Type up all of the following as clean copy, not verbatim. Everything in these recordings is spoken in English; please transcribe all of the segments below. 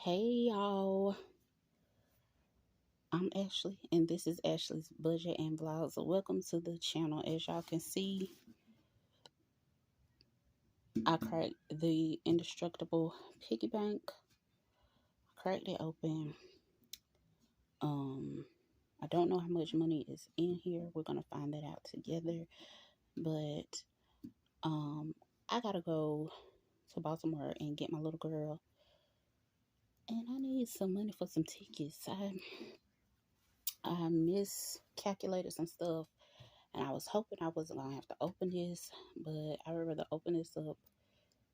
Hey y'all, I'm Ashley and this is Ashley's Budget and Vlogs. So welcome to the channel. As y'all can see, I cracked the Indestructible Piggy Bank. Cracked it open. I don't know how much money is in here. We're gonna find that out together. But I gotta go to Baltimore and get my little girl. And I need some money for some tickets. I miscalculated some stuff. And I was hoping I wasn't going to have to open this, but I would rather open this up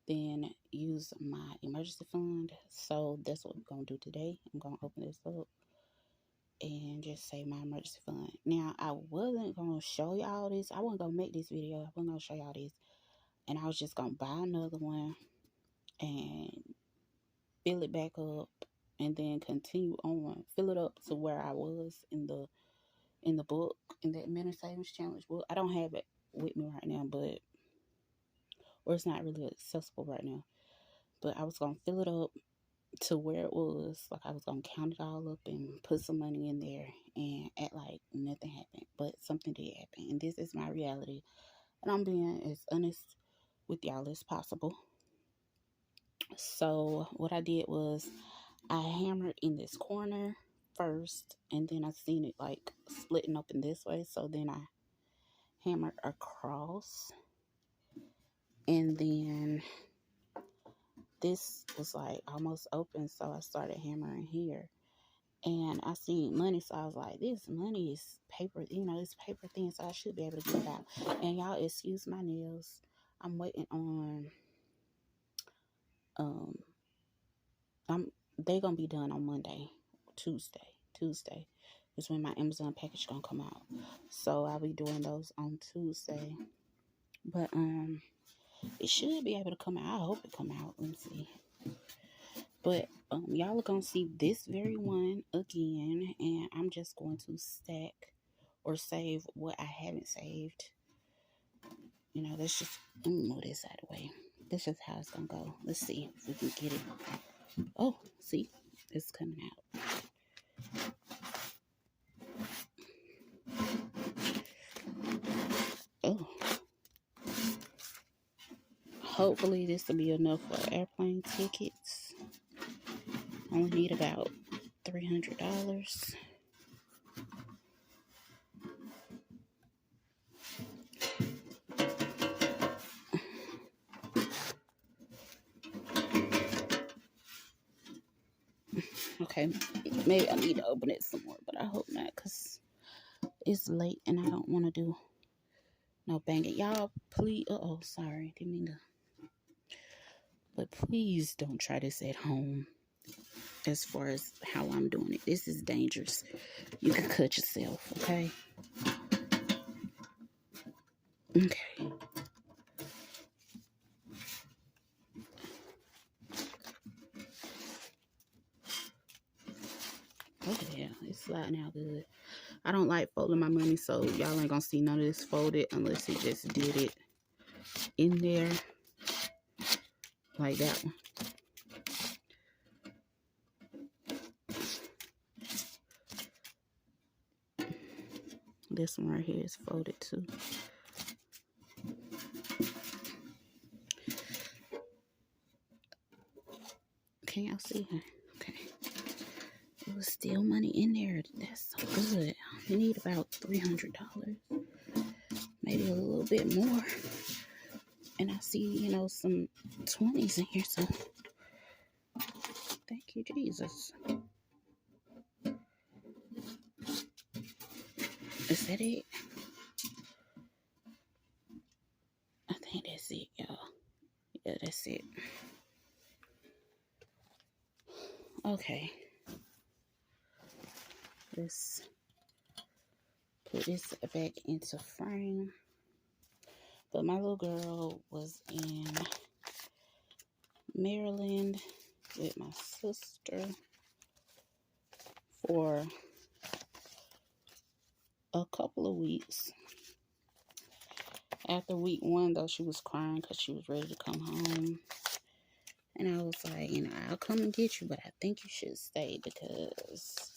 than use my emergency fund. So that's what we're going to do today. I'm going to open this up and just save my emergency fund. Now, I wasn't going to show y'all this. I wasn't going to make this video. I wasn't going to show y'all this. And I was just going to buy another one and fill it back up and then continue on. Fill it up to where I was in the book, in the Minute Savings Challenge book. I don't have it with me right now, or it's not really accessible right now. But I was going to fill it up to where it was. Like I was going to count it all up and put some money in there and act like nothing happened. But something did happen. And this is my reality. And I'm being as honest with y'all as possible. So what I did was I hammered in this corner first. And then I seen it like splitting open this way. So then I hammered across. And then this was like almost open, so I started hammering here. And I seen money, so I was like, this money is paper, it's paper thin, so I should be able to get it out. And y'all excuse my nails. I'm waiting on, they gonna be done on Monday, Tuesday is when my Amazon package gonna come out. So I'll be doing those on Tuesday. But, it should be able to come out. I hope it come out. Let me see. But y'all are going to see this very one again. And I'm just going to stack or save what I haven't saved. Let's just move this out of the way. This is how it's going to go. Let's see if we can get it. Oh, see? It's coming out. Oh. Hopefully this will be enough for airplane tickets. I only need about $300. Okay, maybe I need to open it some more, but I hope not, because it's late and I don't want to do no banging. Y'all, please, sorry, didn't mean to. But please don't try this at home as far as how I'm doing it. This is dangerous. You can cut yourself, okay? Okay. Oh, yeah, it's sliding out good. I don't like folding my money, so y'all ain't gonna see none of this folded unless it just did it in there like that one. This one right here is folded too. Can y'all see her? Okay. It was still money in there. That's so good. I need about $300. Maybe a little bit more. And I see, some 20s in here, so thank you, Jesus. Is that it? I think that's it, y'all. Yeah, that's it. Okay. Let's put this back into frame. But my little girl was in Maryland with my sister for a couple of weeks. After week 1, though, she was crying because she was ready to come home. And I was like, you know, I'll come and get you, but I think you should stay because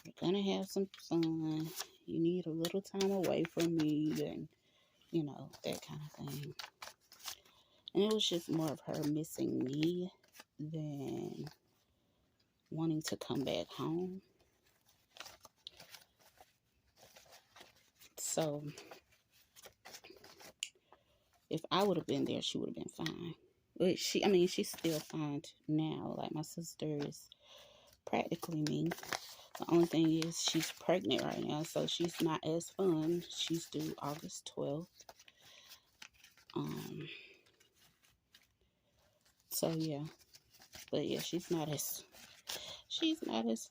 you're gonna have some fun. You need a little time away from me, and you know, that kind of thing. And it was just more of her missing me than wanting to come back home. So if I would have been there, she would have been fine. But she's still fine now. Like, my sister is practically me. The only thing is she's pregnant right now, so she's not as fun. She's due August 12th. So yeah. But yeah, she's not as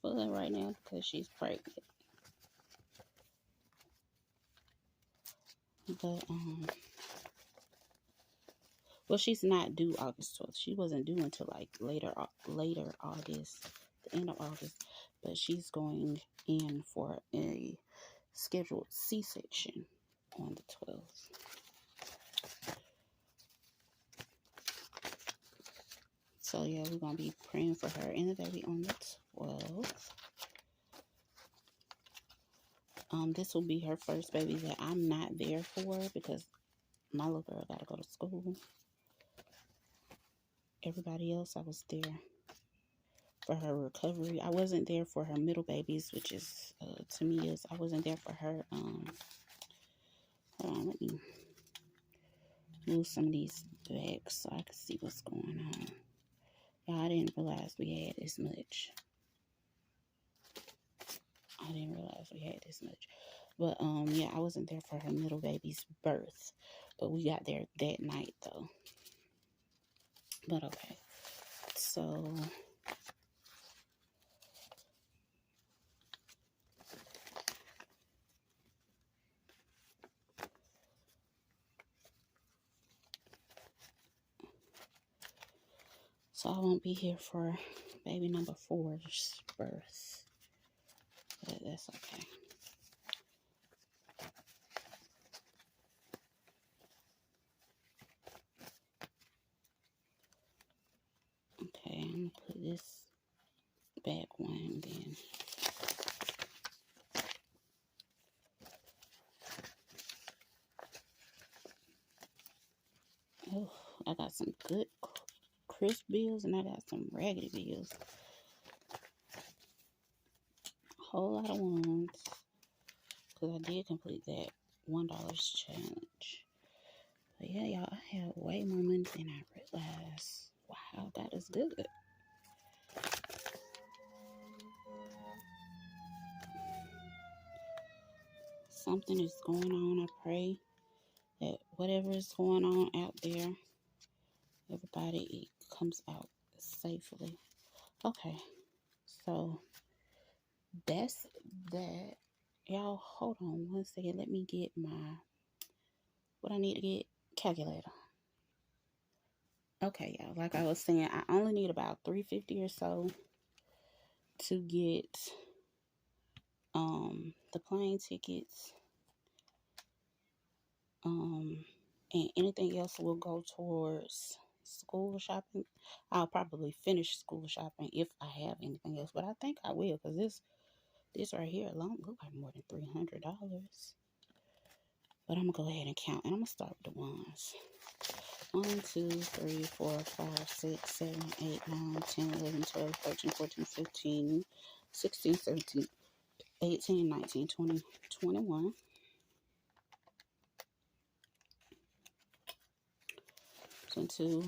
fun right now because she's pregnant. But well, she's not due August 12th. She wasn't due until like later August, the end of August. But she's going in for a scheduled C-section on the 12th. So yeah, we're gonna be praying for her and the baby on the 12th. This will be her first baby that I'm not there for because my little girl gotta go to school. Everybody else, I was there for her recovery. I wasn't there for her middle babies, which is to me is I wasn't there for her. Hold on, let me move some of these back so I can see what's going on. Yeah, I didn't realize we had this much. But yeah, I wasn't there for her middle baby's birth, but we got there that night though. But okay, so I won't be here for baby number 4's birth, but that's okay. Okay, I'm gonna put this back one then. Oh, I got some good crisp bills and I got some raggedy bills. A whole lot of ones. Because I did complete that $1 challenge. But yeah, y'all, I have way more money than I realized. Wow, God is good. Something is going on. I pray that whatever is going on out there, everybody comes out safely. Okay, so that's that. Y'all, hold on one second. Let me get what I need to get, calculator. Okay, y'all, like I was saying, I only need about $350 or so to get the plane tickets. And anything else will go towards school shopping. I'll probably finish school shopping if I have anything else, but I think I will because this right here alone look like more than $300. But I'm gonna go ahead and count, and I'm gonna start with the ones. 1, 2, 3, 4, 5, 6, 7, 8, 9, 10, 11, 12, 13, 14, 15, 16, 17, 18, 19, 20, 21. 22,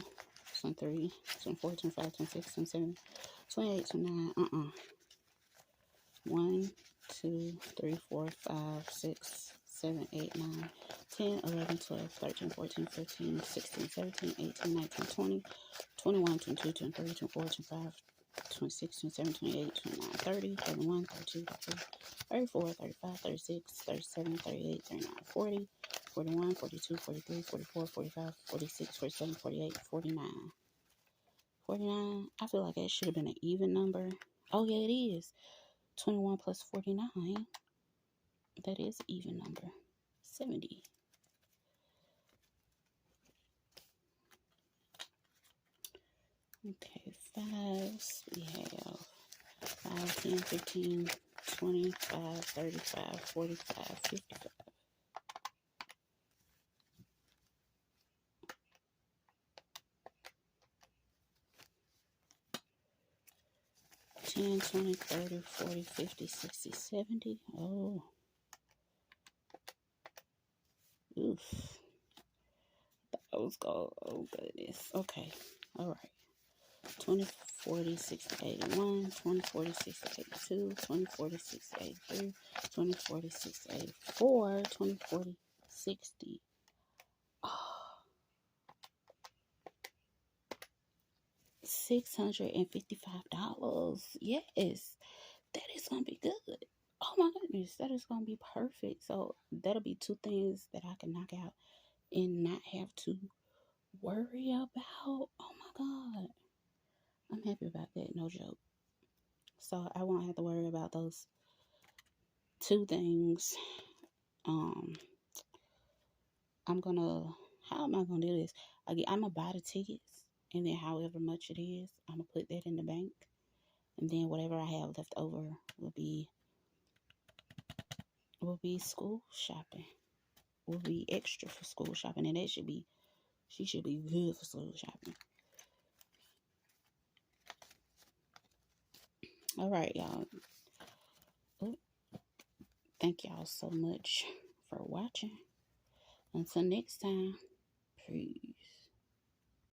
23, 24, 25, 26, 27, 28, 29, 1, 2, 3, 4, 5, 6, 7, 8, 9, 10, 11, 12, 13, 14, 15, 16, 17, 18, 19, 20, 21, 22, 23, 24, 25, 26, 27, 28, 29, 30, 31, 32, 33, 34, 35, 36, 37, 38, 39, 40, 41, 42, 43, 44, 45, 46, 47, 48, 49. 49, I feel like it should have been an even number. Oh, yeah, it is. 21 plus 49. That is an even number. 70. Okay, fives. We have 5, 10, 15, 25, 35, 45, 55. 10, 20, 30, 40, 50, 60, 70. Oh, oof. I was going, oh goodness. Okay, all right. 20, 40, 60, 81, 20, 40, 60, 82, 20, 40, 60, 83, 20, 40, 60, 84, 20, 40, 60. Oh, $655. Yes, that is gonna be good. Oh my goodness, that is gonna be perfect. So that'll be two things that I can knock out and not have to worry about. Oh my god, I'm happy about that. No joke. So I won't have to worry about those two things. Um, I'm gonna. How am I gonna do this? I'm gonna buy the tickets, and then however much it is, I'm gonna put that in the bank, and then whatever I have left over will be school shopping. Will be extra for school shopping, and she should be good for school shopping. All right, y'all. Oh, thank y'all so much for watching. Until next time, peace.